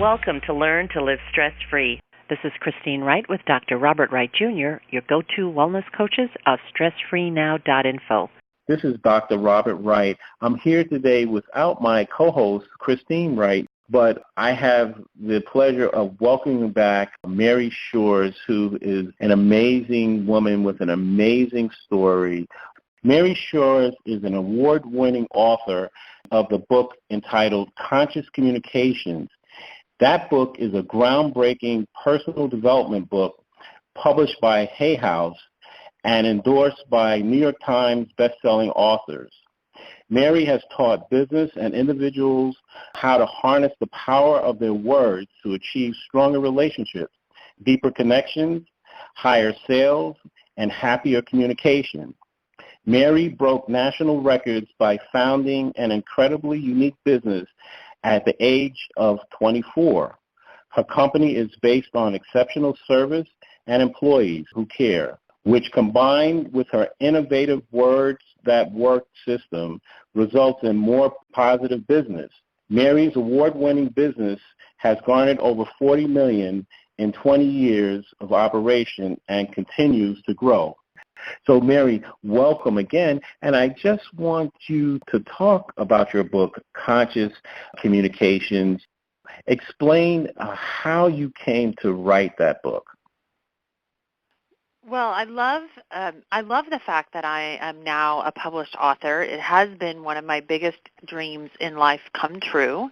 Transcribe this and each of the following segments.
Welcome to Learn to Live Stress-Free. This is Christine Wright with Dr. Robert Wright Jr., your go-to wellness coaches of StressFreeNow.info. This is Dr. Robert Wright. I'm here today without my co-host, Christine Wright, but I have the pleasure of welcoming back Mary Shores, who is an amazing woman with an amazing story. Mary Shores is an award-winning author of the book entitled Conscious Communications. That book is a groundbreaking personal development book published by Hay House and endorsed by New York Times bestselling authors. Mary has taught business and individuals how to harness the power of their words to achieve stronger relationships, deeper connections, higher sales, and happier communication. Mary broke national records by founding an incredibly unique business at the age of 24. Her company is based on exceptional service and employees who care, which combined with her innovative Words That Work system results in more positive business. Mary's award-winning business has garnered over $40 million in 20 years of operation and continues to grow. So, Mary, welcome again, and I just want you to talk about your book, Conscious Communications. Explain how you came to write that book. Well, I love the fact that I am now a published author. It has been one of my biggest dreams in life come true.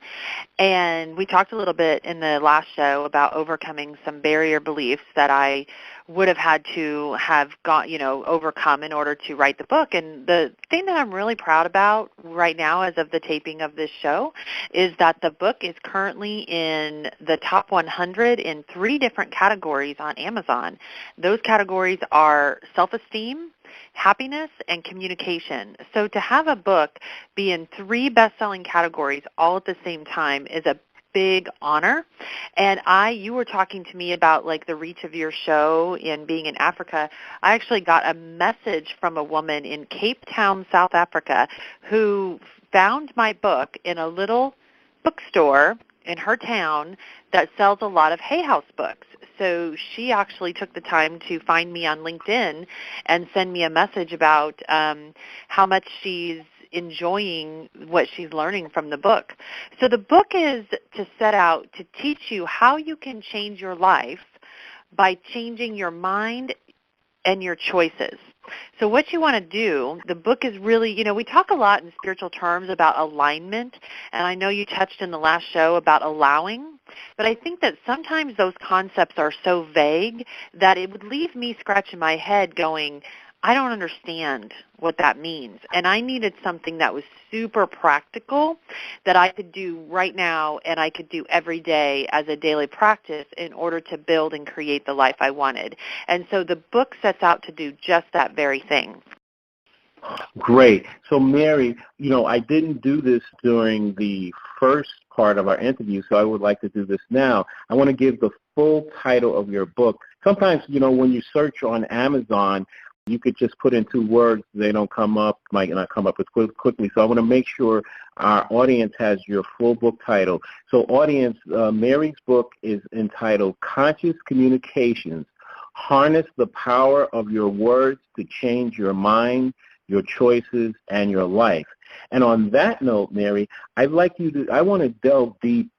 And we talked a little bit in the last show about overcoming some barrier beliefs that I would have had to have overcome in order to write the book. And the thing that I'm really proud about right now as of the taping of this show is that the book is currently in the top 100 in 3 different categories on Amazon. Those categories are self-esteem, happiness, and communication. So to have a book be in 3 best-selling categories all at the same time is a big honor. And you were talking to me about like the reach of your show in being in Africa. I actually got a message from a woman in Cape Town, South Africa, who found my book in a little bookstore in her town that sells a lot of Hay House books. So she actually took the time to find me on LinkedIn and send me a message about how much she's enjoying what she's learning from the book. So the book is to set out to teach you how you can change your life by changing your mind and your choices. So what you want to do, the book is really, we talk a lot in spiritual terms about alignment, and I know you touched in the last show about allowing, but I think that sometimes those concepts are so vague that it would leave me scratching my head going, I don't understand what that means. And I needed something that was super practical that I could do right now and I could do every day as a daily practice in order to build and create the life I wanted. And so the book sets out to do just that very thing. Great. So, Mary, I didn't do this during the first part of our interview, so I would like to do this now. I want to give the full title of your book. Sometimes, when you search on Amazon, you could just put in 2 words, they don't come up, might not come up as quickly. So I want to make sure our audience has your full book title. So audience, Mary's book is entitled Conscious Communications, Harness the Power of Your Words to Change Your Mind, Your Choices, and Your Life. And on that note, Mary, I want to delve deep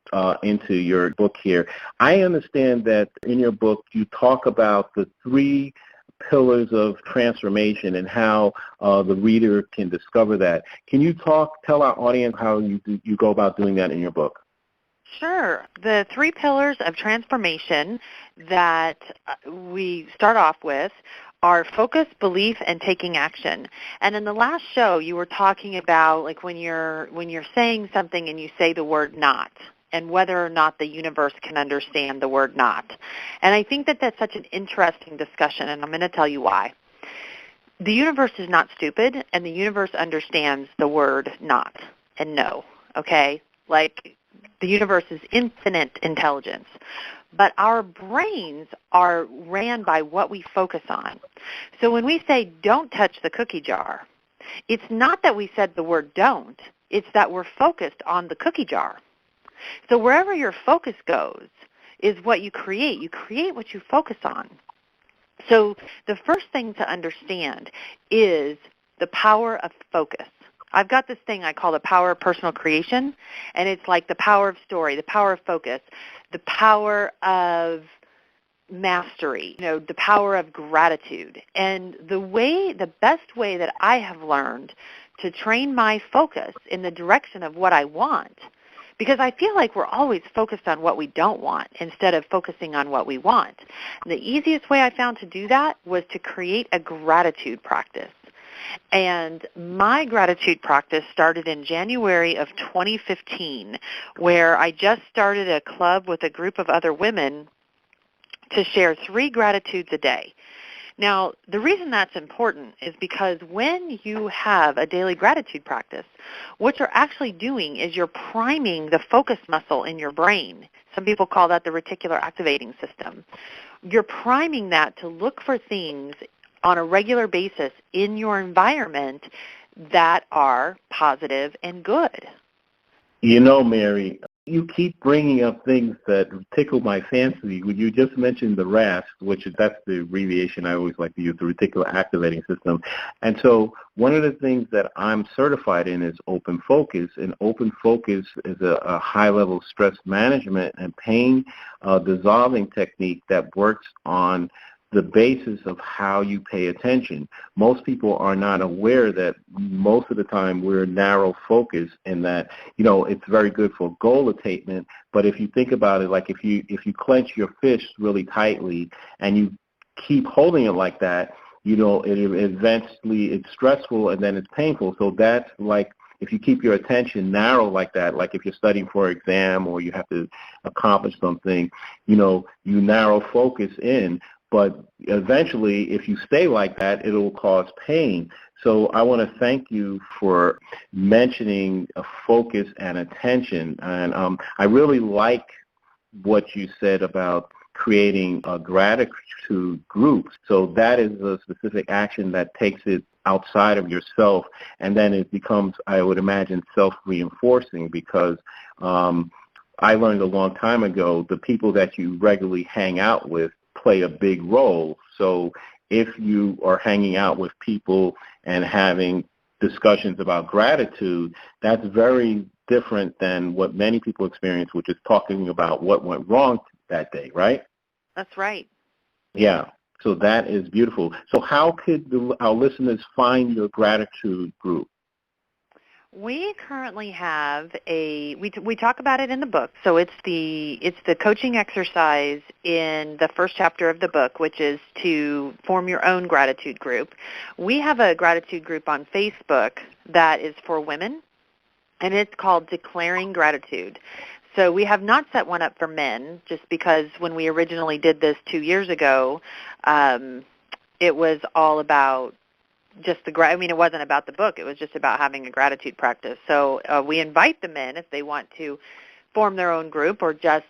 into your book here. I understand that in your book you talk about the 3 pillars of transformation and how the reader can discover that. Can you tell our audience how you go about doing that in your book? Sure. The 3 pillars of transformation that we start off with are focus, belief, and taking action. And in the last show, you were talking about like when you're saying something and you say the word not, and whether or not the universe can understand the word not. And I think that that's such an interesting discussion, and I'm going to tell you why. The universe is not stupid, and the universe understands the word not and no, okay? Like, the universe is infinite intelligence. But our brains are ran by what we focus on. So when we say, don't touch the cookie jar, it's not that we said the word don't. It's that we're focused on the cookie jar. So wherever your focus goes is what you create. You create what you focus on. So the first thing to understand is the power of focus. I've got this thing I call the power of personal creation, and it's like the power of story, the power of focus, the power of mastery, the power of gratitude. And the best way that I have learned to train my focus in the direction of what I want, because I feel like we're always focused on what we don't want instead of focusing on what we want. And the easiest way I found to do that was to create a gratitude practice. And my gratitude practice started in January of 2015, where I just started a club with a group of other women to share 3 gratitudes a day. Now, the reason that's important is because when you have a daily gratitude practice, what you're actually doing is you're priming the focus muscle in your brain. Some people call that the reticular activating system. You're priming that to look for things on a regular basis in your environment that are positive and good. Mary, you keep bringing up things that tickle my fancy. You just mentioned the RAS, that's the abbreviation I always like to use, the reticular activating system. And so one of the things that I'm certified in is open focus, and open focus is a high-level stress management and pain dissolving technique that works on the basis of how you pay attention. Most people are not aware that most of the time we're narrow focused, and that it's very good for goal attainment. But if you think about it, like if you clench your fist really tightly and you keep holding it like that, it's stressful and then it's painful. So that's like, if you keep your attention narrow like that, like if you're studying for an exam or you have to accomplish something, you narrow focus in. But eventually, if you stay like that, it'll cause pain. So I want to thank you for mentioning focus and attention. And I really like what you said about creating a gratitude group. So that is a specific action that takes it outside of yourself, and then it becomes, I would imagine, self-reinforcing, because I learned a long time ago the people that you regularly hang out with play a big role. So if you are hanging out with people and having discussions about gratitude, that's very different than what many people experience, which is talking about what went wrong that day, right? That's right. Yeah. So that is beautiful. So how could our listeners find your gratitude group? We currently have we talk about it in the book. So it's the coaching exercise in the first chapter of the book, which is to form your own gratitude group. We have a gratitude group on Facebook that is for women, and it's called Declaring Gratitude. So we have not set one up for men, just because when we originally did this 2 years ago, it was all about it wasn't about the book. It was just about having a gratitude practice. So we invite the men if they want to form their own group or just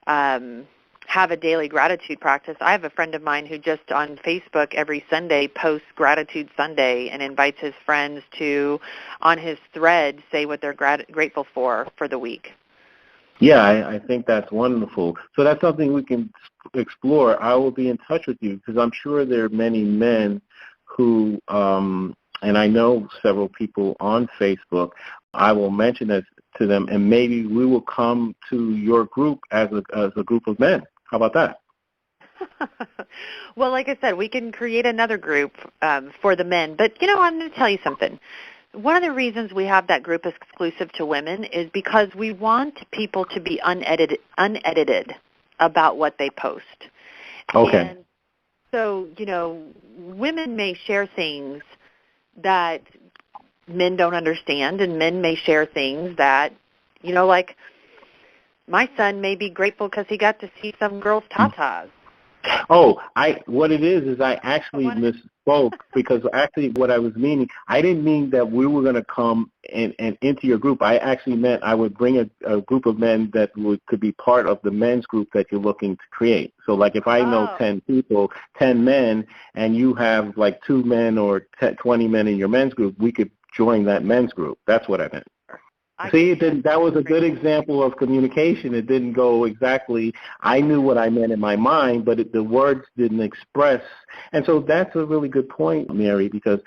have a daily gratitude practice. I have a friend of mine who just on Facebook every Sunday posts Gratitude Sunday and invites his friends to, on his thread, say what they're grateful for the week. Yeah, I think that's wonderful. So that's something we can explore. I will be in touch with you, because I'm sure there are many men who, and I know several people on Facebook. I will mention this to them, and maybe we will come to your group as a group of men. How about that? Well, like I said, we can create another group for the men. But, I'm going to tell you something. One of the reasons we have that group exclusive to women is because we want people to be unedited about what they post. Okay. And so, women may share things that men don't understand, and men may share things that, like my son may be grateful because he got to see some girls' tatas. Oh, what it is I actually misspoke, because actually what I was meaning, I didn't mean that we were going to come and into your group. I actually meant I would bring a group of men that could be part of the men's group that you're looking to create. So like if I know 10 people, 10 men, and you have like 2 men or 20 men in your men's group, we could join that men's group. That's what I meant. See, that was a good example of communication. It didn't go exactly. I knew what I meant in my mind, but the words didn't express. And so that's a really good point, Mary, because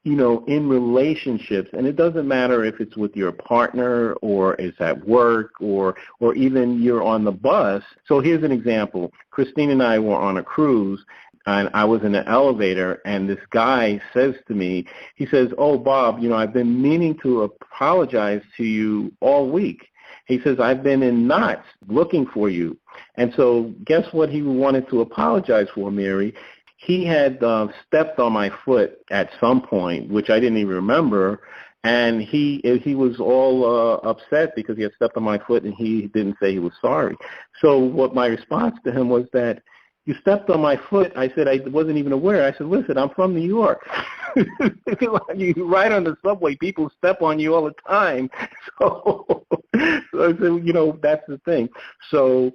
in relationships, and it doesn't matter if it's with your partner or it's at work or even you're on the bus. So here's an example. Christine and I were on a cruise, and I was in the elevator, and this guy says to me, he says, "Oh, Bob, I've been meaning to apologize to you all week." He says, "I've been in knots looking for you." And so guess what he wanted to apologize for, Mary? He had stepped on my foot at some point, which I didn't even remember, and he was all upset because he had stepped on my foot, and he didn't say he was sorry. So what my response to him was that, "You stepped on my foot." I said, "I wasn't even aware." I said, "Listen, I'm from New York." You ride on the subway, people step on you all the time. So that's the thing. So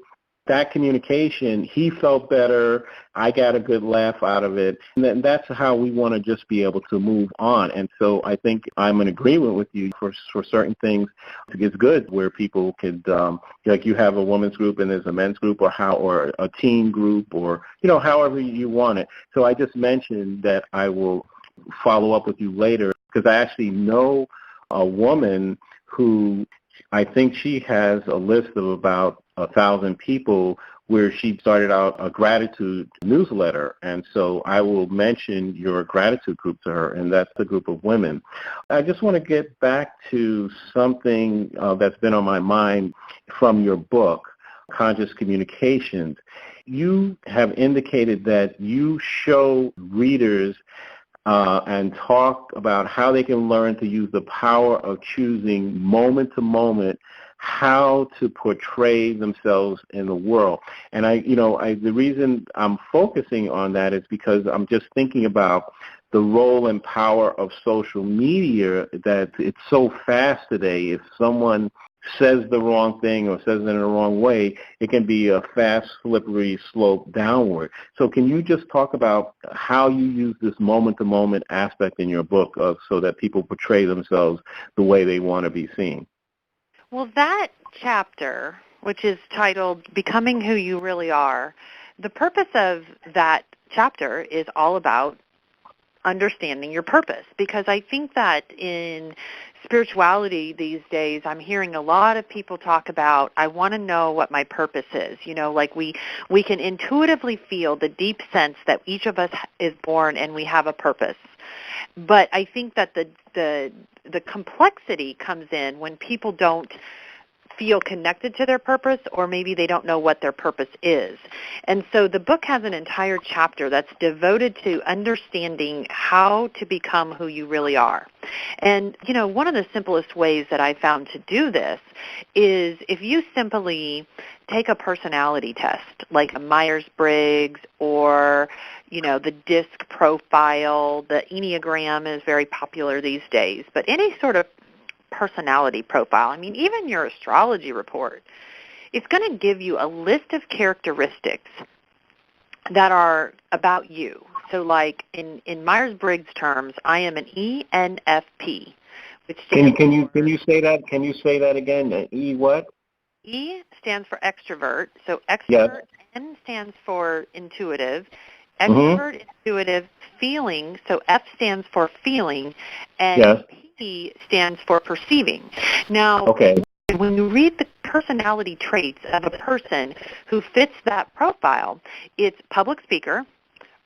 that communication, he felt better. I got a good laugh out of it. And that's how we want to just be able to move on. And so I think I'm in agreement with you for certain things. It's good where people could, like you have a women's group and there's a men's group or a teen group or, however you want it. So I just mentioned that I will follow up with you later because I actually know a woman who I think she has a list of about 1,000 people where she started out a gratitude newsletter. And so I will mention your gratitude group to her, and that's the group of women. I just want to get back to something that's been on my mind from your book, Conscious Communications. You have indicated that you show readers and talk about how they can learn to use the power of choosing moment to moment how to portray themselves in the world. And the reason I'm focusing on that is because I'm just thinking about the role and power of social media, that it's so fast today. If someone says the wrong thing or says it in the wrong way, it can be a fast, slippery slope downward. So can you just talk about how you use this moment-to-moment aspect in your book so that people portray themselves the way they want to be seen? Well, that chapter, which is titled Becoming Who You Really Are, the purpose of that chapter is all about understanding your purpose, because I think that in spirituality these days, I'm hearing a lot of people talk about, I want to know what my purpose is. Like we can intuitively feel the deep sense that each of us is born and we have a purpose. But I think that the complexity comes in when people don't feel connected to their purpose, or maybe they don't know what their purpose is. And so the book has an entire chapter that's devoted to understanding how to become who you really are. And, one of the simplest ways that I found to do this is if you simply take a personality test, like a Myers-Briggs or, the DISC profile. The Enneagram is very popular these days. But any sort of personality profile, even your astrology report, it's going to give you a list of characteristics that are about you. So like in Myers-Briggs terms, I am an ENFP, which stands Can you say that? Can you say that again? E what? E stands for extrovert. So extrovert. Yes. N stands for intuitive. Extrovert, intuitive, feeling. So F stands for feeling, and yes. P stands for perceiving. Now, okay. When you read the personality traits of a person who fits that profile, it's public speaker,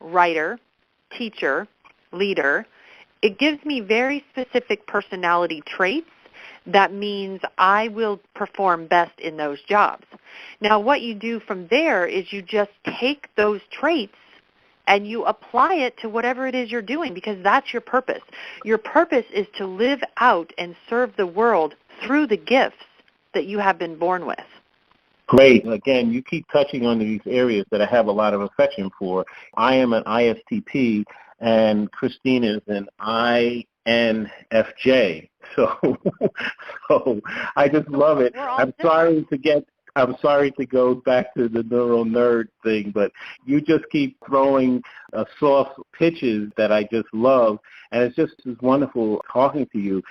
writer, teacher, leader. It gives me very specific personality traits. That means I will perform best in those jobs. Now, what you do from there is you just take those traits and you apply it to whatever it is you're doing, because that's your purpose. Your purpose is to live out and serve the world through the gifts that you have been born with. Great. Again, you keep touching on these areas that I have a lot of affection for. I am an ISTP, and Christine is an INFJ. So I just love it. I'm sorry to go back to the neuro nerd thing, but you just keep throwing soft pitches that I just love, and it's just wonderful talking to you.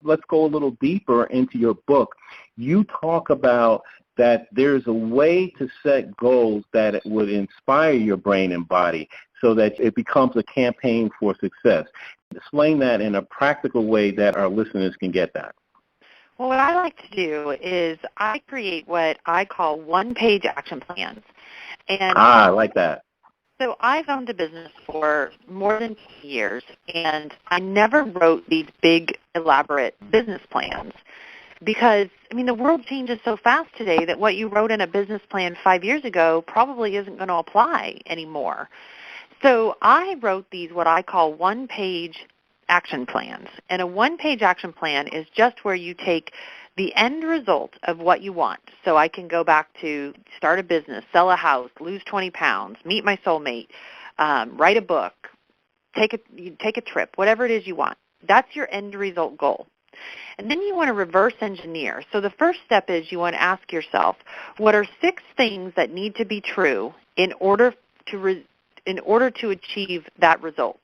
let's go a little deeper into your book. You talk about that there's a way to set goals that it would inspire your brain and body so that it becomes a campaign for success. Explain that in a practical way that our listeners can get that. Well, what I like to do is I create what I call one-page action plans. And I like that. so I've owned a business for more than 20 years, and I never wrote these big, elaborate business plans because, the world changes so fast today that what you wrote in a business plan 5 years ago probably isn't going to apply anymore. So I wrote these what I call one-page action plans. And a one-page action plan is just where you take the end result of what you want. So I can go back to start a business, sell a house, lose 20 pounds, meet my soulmate, write a book, take a trip, whatever it is you want. That's your end result goal. And then you want to reverse engineer. So the first step is you want to ask yourself, what are 6 things that need to be true in order to achieve that result?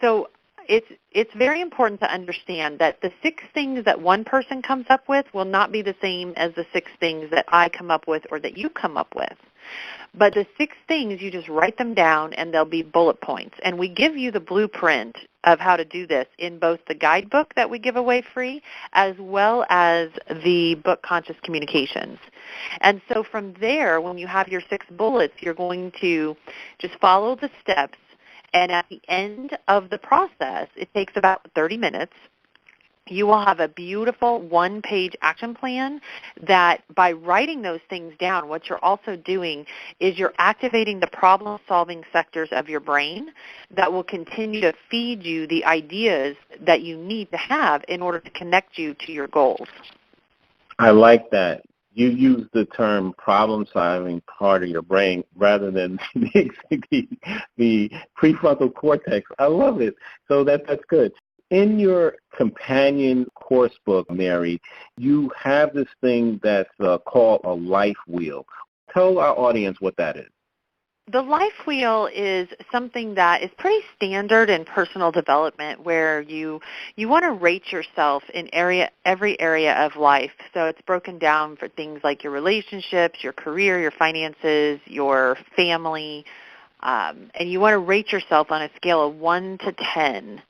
So it's very important to understand that the 6 things that one person comes up with will not be the same as the 6 things that I come up with or that you come up with. But the 6 things, you just write them down and they'll be bullet points. And we give you the blueprint of how to do this in both the guidebook that we give away free as well as the book Conscious Communications. And so from there, when you have your 6 bullets, you're going to just follow the steps. And at the end of the process, it takes about 30 minutes, you will have a beautiful one-page action plan that by writing those things down, what you're also doing is you're activating the problem-solving sectors of your brain that will continue to feed you the ideas that you need to have in order to connect you to your goals. I like that. You use the term problem-solving part of your brain rather than the prefrontal cortex. I love it. So that's good. In your companion course book, Mary, you have this thing that's called a life wheel. Tell our audience what that is. The life wheel is something that is pretty standard in personal development where you want to rate yourself in every area of life. So it's broken down for things like your relationships, your career, your finances, your family, and you want to rate yourself on a scale of 1 to 10.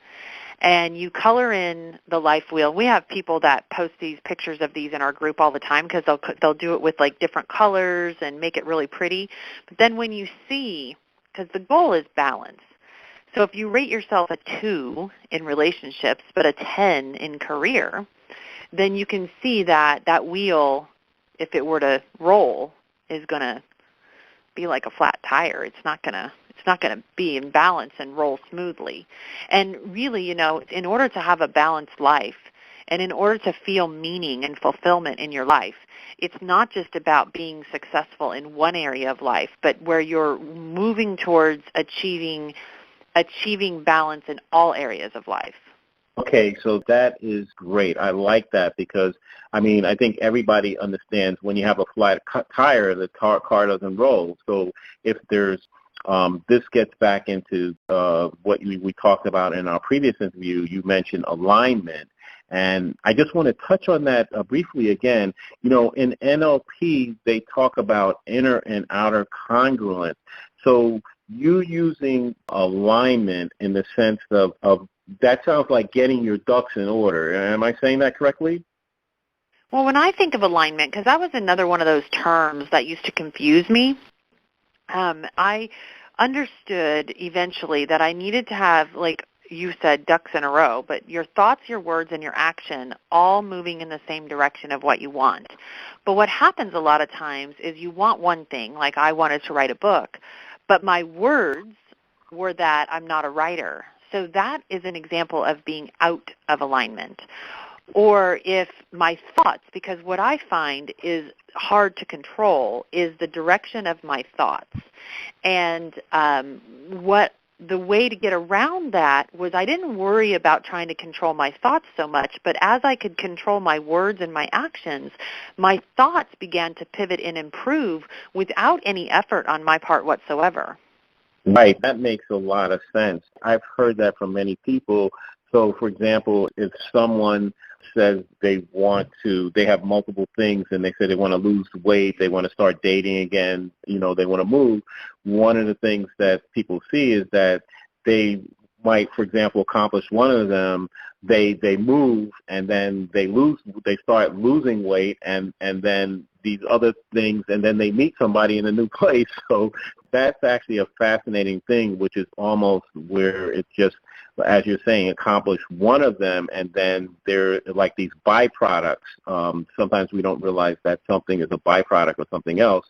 And you color in the life wheel. We have people that post these pictures of these in our group all the time because they'll do it with like different colors and make it really pretty. But then when you see, because the goal is balance. So if you rate yourself a 2 in relationships but a 10 in career, then you can see that that wheel, if it were to roll, is going to be like a flat tire. It's not going to be in balance and roll smoothly. And really, in order to have a balanced life and in order to feel meaning and fulfillment in your life, it's not just about being successful in one area of life, but where you're moving towards achieving balance in all areas of life. Okay, so that is great. I like that because, I think everybody understands when you have a flat tire, the car doesn't roll. So if there's this gets back into what we talked about in our previous interview. You mentioned alignment. And I just want to touch on that briefly again. In NLP, they talk about inner and outer congruence. So you using alignment in the sense of that sounds like getting your ducks in order. Am I saying that correctly? Well, when I think of alignment, because that was another one of those terms that used to confuse me, I understood eventually that I needed to have, like you said, ducks in a row, but your thoughts, your words, and your action all moving in the same direction of what you want. But what happens a lot of times is you want one thing, like I wanted to write a book, but my words were that I'm not a writer. So that is an example of being out of alignment. Or if my thoughts, because what I find is hard to control is the direction of my thoughts. And the way to get around that was I didn't worry about trying to control my thoughts so much, but as I could control my words and my actions, my thoughts began to pivot and improve without any effort on my part whatsoever. Right. That makes a lot of sense. I've heard that from many people. So, for example, if someone says they have multiple things and they say they want to lose weight, they want to start dating again, they want to move, one of the things that people see is that they might, for example, accomplish one of them, they move and then they start losing weight and then these other things, and then they meet somebody in a new place. So that's actually a fascinating thing, which is almost where it's just, as you're saying, accomplish one of them, and then they're like these byproducts. Sometimes we don't realize that something is a byproduct of something else,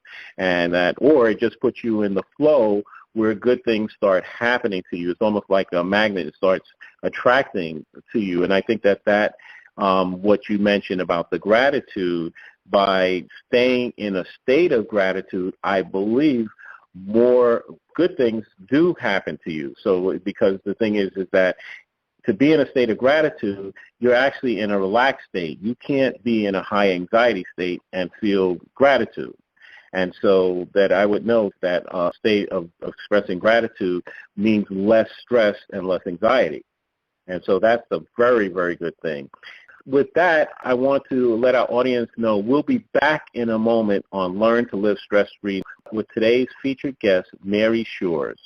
or it just puts you in the flow where good things start happening to you. It's almost like a magnet. It starts attracting to you. And I think that what you mentioned about the gratitude, by staying in a state of gratitude, I believe more good things do happen to you. So because the thing is that to be in a state of gratitude, you're actually in a relaxed state. You can't be in a high anxiety state and feel gratitude. And so that I would know that a state of expressing gratitude means less stress and less anxiety. And so that's a very, very good thing. With that, I want to let our audience know we'll be back in a moment on Learn to Live Stress-Free with today's featured guest, Mary Shores.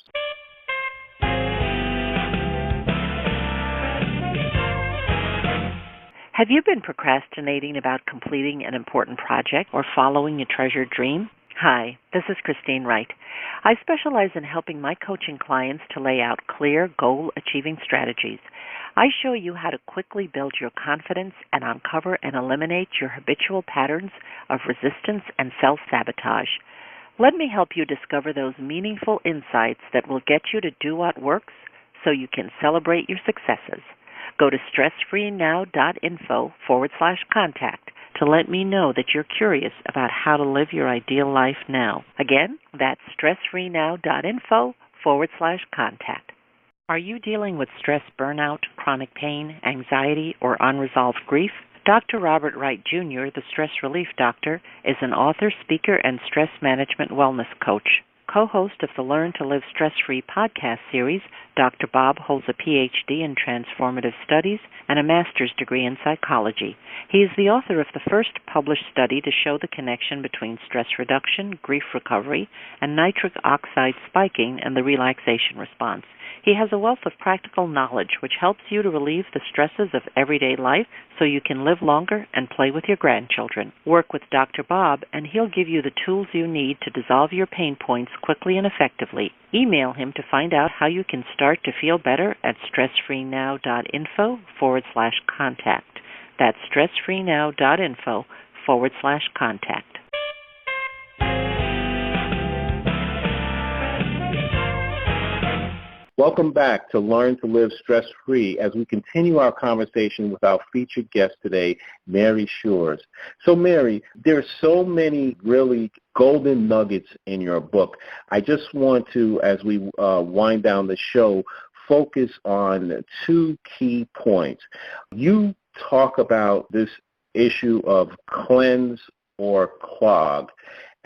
Have you been procrastinating about completing an important project or following a treasured dream? Hi, this is Christine Wright. I specialize in helping my coaching clients to lay out clear, goal-achieving strategies. I show you how to quickly build your confidence and uncover and eliminate your habitual patterns of resistance and self-sabotage. Let me help you discover those meaningful insights that will get you to do what works so you can celebrate your successes. Go to stressfreenow.info/contact to let me know that you're curious about how to live your ideal life now. Again, that's stressfreenow.info/contact. Are you dealing with stress, burnout, chronic pain, anxiety, or unresolved grief? Dr. Robert Wright, Jr., the Stress Relief Doctor, is an author, speaker, and stress management wellness coach. Co-host of the Learn to Live Stress-Free podcast series, Dr. Bob holds a Ph.D. in Transformative Studies and a master's degree in psychology. He is the author of the first published study to show the connection between stress reduction, grief recovery, and nitric oxide spiking and the relaxation response. He has a wealth of practical knowledge which helps you to relieve the stresses of everyday life so you can live longer and play with your grandchildren. Work with Dr. Bob and he'll give you the tools you need to dissolve your pain points quickly and effectively. Email him to find out how you can start to feel better at stressfreenow.info/contact. That's stressfreenow.info/contact. Welcome back to Learn to Live Stress-Free as we continue our conversation with our featured guest today, Mary Shores. So, Mary, there are so many really golden nuggets in your book. I just want to, as we wind down the show, focus on two key points. You talk about this issue of cleanse or clog.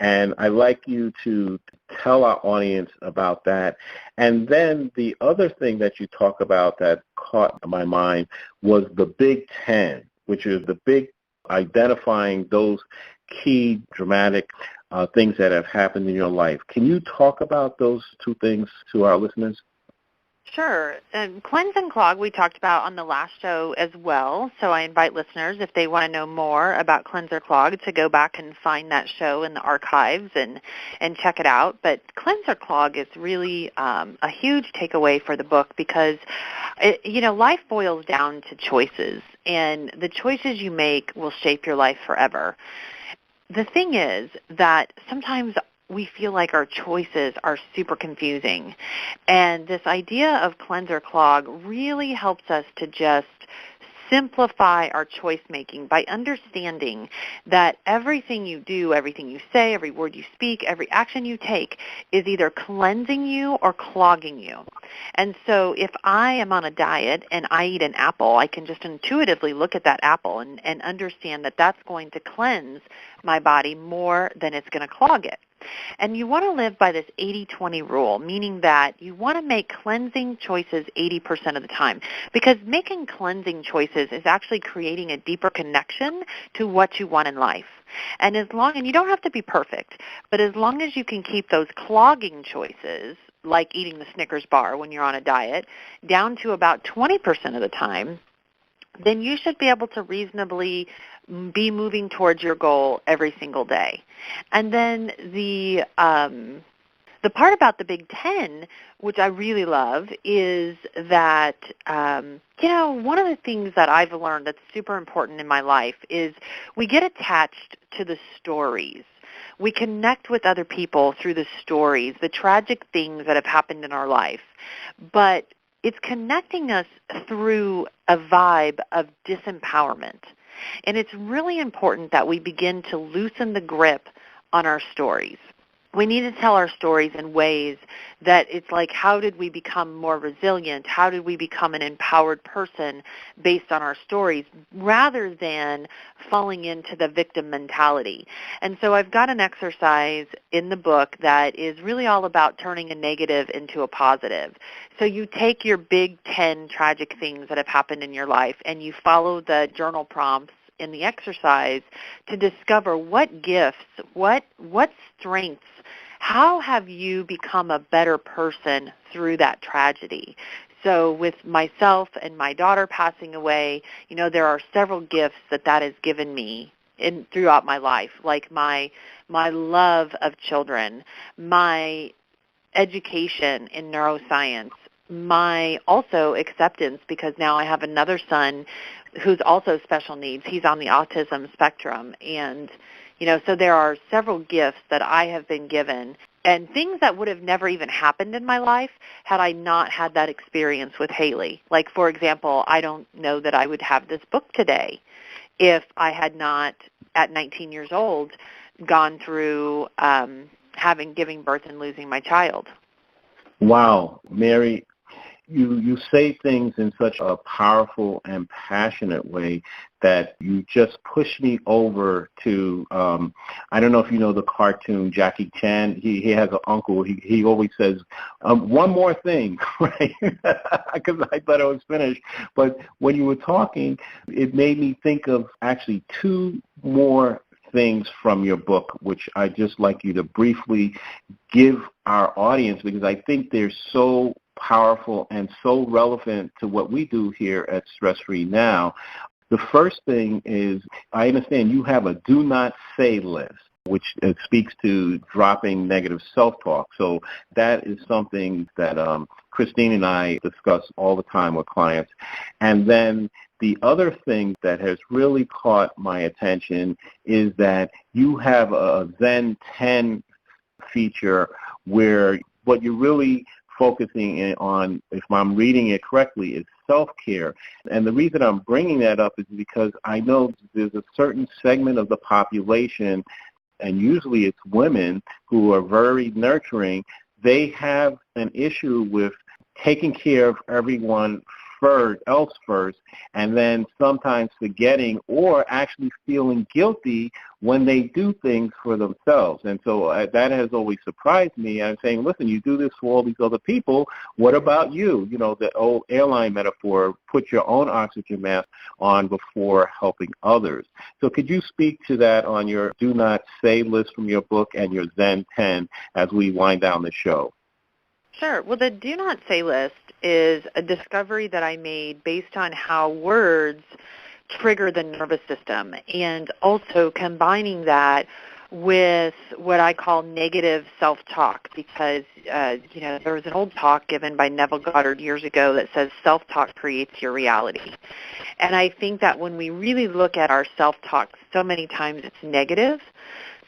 And I'd like you to tell our audience about that. And then the other thing that you talk about that caught my mind was the Big 10, which is the big identifying those key dramatic things that have happened in your life. Can you talk about those two things to our listeners? Sure. Cleanse and clog we talked about on the last show as well, so I invite listeners, if they want to know more about cleanse or clog, to go back and find that show in the archives and check it out. But cleanse or clog is really a huge takeaway for the book because, life boils down to choices, and the choices you make will shape your life forever. The thing is that sometimes we feel like our choices are super confusing. And this idea of cleanse or clog really helps us to just simplify our choice making by understanding that everything you do, everything you say, every word you speak, every action you take is either cleansing you or clogging you. And so if I am on a diet and I eat an apple, I can just intuitively look at that apple and understand that that's going to cleanse my body more than it's going to clog it. And you want to live by this 80-20 rule, meaning that you want to make cleansing choices 80% of the time, because making cleansing choices is actually creating a deeper connection to what you want in life. And you don't have to be perfect, but as long as you can keep those clogging choices, like eating the Snickers bar when you're on a diet, down to about 20% of the time, then you should be able to reasonably be moving towards your goal every single day. And then the part about the Big Ten, which I really love, is that, one of the things that I've learned that's super important in my life is we get attached to the stories. We connect with other people through the stories, the tragic things that have happened in our life. But it's connecting us through a vibe of disempowerment. And it's really important that we begin to loosen the grip on our stories. We need to tell our stories in ways that it's like, how did we become more resilient? How did we become an empowered person based on our stories, rather than falling into the victim mentality? And so I've got an exercise in the book that is really all about turning a negative into a positive. So you take your big 10 tragic things that have happened in your life and you follow the journal prompts in the exercise to discover what gifts, what strengths, how have you become a better person through that tragedy? So with myself and my daughter passing away, there are several gifts that has given me throughout my life, like my love of children, my education in neuroscience, my also acceptance, because now I have another son who's also special needs. He's on the autism spectrum. And, so there are several gifts that I have been given, and things that would have never even happened in my life had I not had that experience with Haley. Like, for example, I don't know that I would have this book today if I had not, at 19 years old, gone through giving birth and losing my child. Wow, Mary, you say things in such a powerful and passionate way that you just push me over to, I don't know if you know the cartoon Jackie Chan. He has an uncle. He always says, one more thing, right? Because I thought I was finished. But when you were talking, it made me think of actually two more things from your book, which I'd just like you to briefly give our audience, because I think they're so powerful and so relevant to what we do here at Stress Free Now. The first thing is, I understand you have a do not say list, which speaks to dropping negative self-talk. So that is something that Christine and I discuss all the time with clients. And then the other thing that has really caught my attention is that you have a Zen 10 feature where what you're really focusing on, if I'm reading it correctly, is self-care. And the reason I'm bringing that up is because I know there's a certain segment of the population, and usually it's women, who are very nurturing. They have an issue with taking care of everyone else first, and then sometimes forgetting or actually feeling guilty when they do things for themselves. And so that has always surprised me. I'm saying, listen, you do this for all these other people. What about you? The old airline metaphor, put your own oxygen mask on before helping others. So could you speak to that on your do not say list from your book and your Zen 10 as we wind down the show? Sure. Well, the do not say list is a discovery that I made based on how words trigger the nervous system, and also combining that with what I call negative self-talk, because there was an old talk given by Neville Goddard years ago that says self-talk creates your reality. And I think that when we really look at our self-talk, so many times it's negative.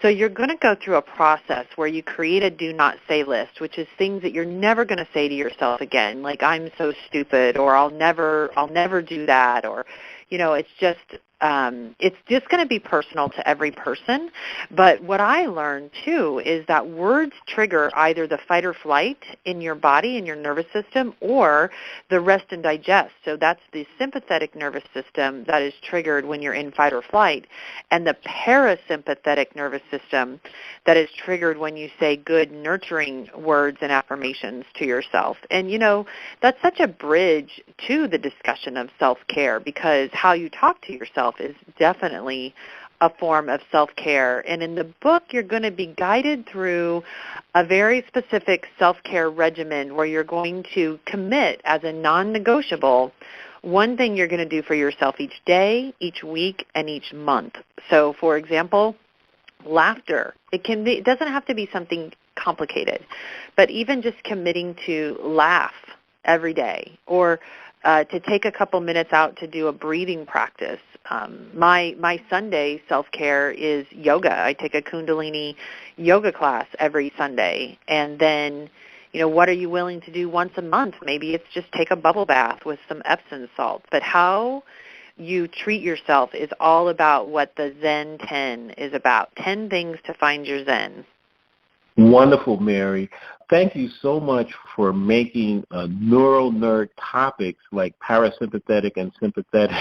So you're going to go through a process where you create a do not say list, which is things that you're never going to say to yourself again, like I'm so stupid, or I'll never do that, or it's just it's just going to be personal to every person. But what I learned, too, is that words trigger either the fight or flight in your body, in your nervous system, or the rest and digest. So that's the sympathetic nervous system that is triggered when you're in fight or flight, and the parasympathetic nervous system that is triggered when you say good, nurturing words and affirmations to yourself. And, that's such a bridge to the discussion of self-care, because how you talk to yourself is definitely a form of self-care. And in the book, you're going to be guided through a very specific self-care regimen where you're going to commit as a non-negotiable one thing you're going to do for yourself each day, each week, and each month. So, for example, laughter. It doesn't have to be something complicated, but even just committing to laugh every day, or to take a couple minutes out to do a breathing practice. My Sunday self-care is yoga. I take a Kundalini yoga class every Sunday. And then, what are you willing to do once a month? Maybe it's just take a bubble bath with some Epsom salt. But how you treat yourself is all about what the Zen 10 is about, 10 things to find your Zen. Wonderful, Mary. Thank you so much for making neural nerd topics like parasympathetic and sympathetic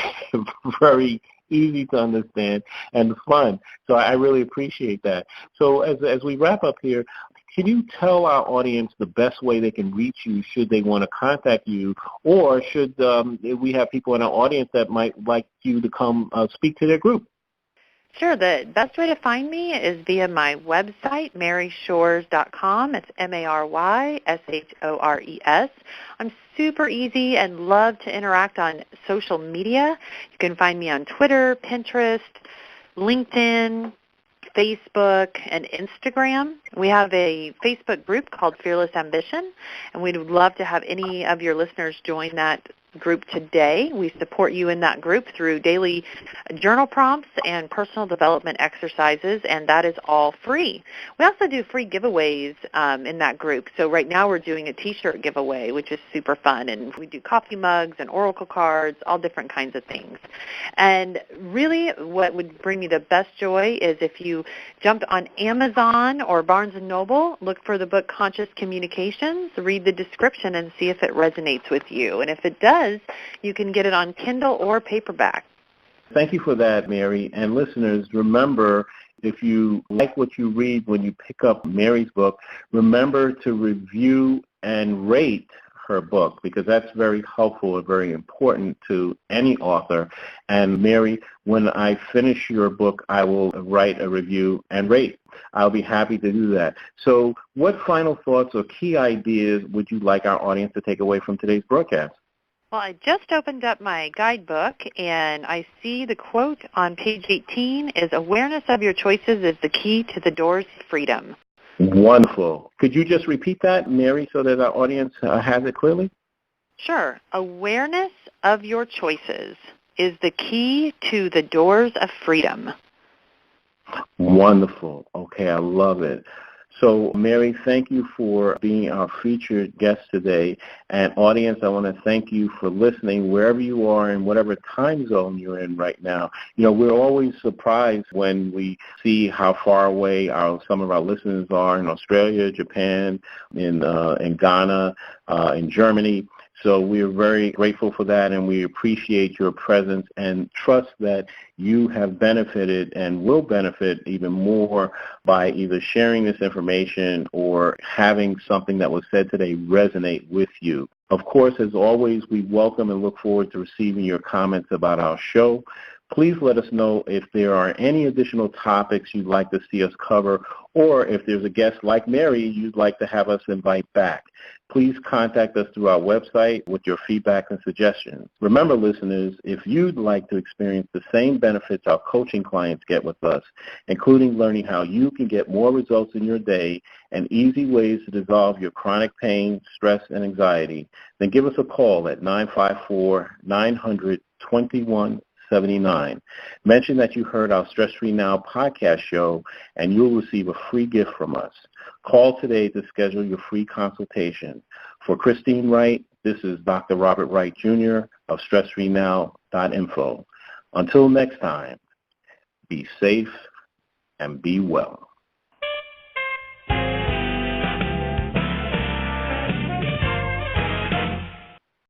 very easy to understand and fun. So I really appreciate that. So as we wrap up here, can you tell our audience the best way they can reach you should they want to contact you, or should we have people in our audience that might like you to come speak to their group? Sure. The best way to find me is via my website, maryshores.com. It's MaryShores. I'm super easy and love to interact on social media. You can find me on Twitter, Pinterest, LinkedIn, Facebook, and Instagram. We have a Facebook group called Fearless Ambition, and we'd love to have any of your listeners join that group today. We support you in that group through daily journal prompts and personal development exercises, and that is all free. We also do free giveaways in that group. So right now we're doing a T-shirt giveaway, which is super fun, and we do coffee mugs and oracle cards, all different kinds of things. And really what would bring me the best joy is if you jumped on Amazon or Barnes & Noble, look for the book Conscious Communications, read the description, and see if it resonates with you. And if it does, you can get it on Kindle or paperback. Thank you for that, Mary. And listeners, remember, if you like what you read when you pick up Mary's book, remember to review and rate her book, because that's very helpful and very important to any author. And Mary, when I finish your book, I will write a review and rate. I'll be happy to do that. So what final thoughts or key ideas would you like our audience to take away from today's broadcast? Well, I just opened up my guidebook, and I see the quote on page 18 is, awareness of your choices is the key to the doors to freedom. Wonderful. Could you just repeat that, Mary, so that our audience has it clearly? Sure. Awareness of your choices is the key to the doors of freedom. Wonderful. Okay, I love it. So, Mary, thank you for being our featured guest today. And audience, I want to thank you for listening wherever you are in whatever time zone you're in right now. We're always surprised when we see how far away some of our listeners are in Australia, Japan, in Ghana, in Germany. So we are very grateful for that, and we appreciate your presence and trust that you have benefited and will benefit even more by either sharing this information or having something that was said today resonate with you. Of course, as always, we welcome and look forward to receiving your comments about our show. Please let us know if there are any additional topics you'd like to see us cover, or if there's a guest like Mary you'd like to have us invite back. Please contact us through our website with your feedback and suggestions. Remember, listeners, if you'd like to experience the same benefits our coaching clients get with us, including learning how you can get more results in your day and easy ways to dissolve your chronic pain, stress, and anxiety, then give us a call at 954-900-2179. Mention that you heard our Stress Free Now podcast show, and you'll receive a free gift from us. Call today to schedule your free consultation. For Christine Wright, this is Dr. Robert Wright, Jr. of StressFreeNow.info. Until next time, be safe and be well.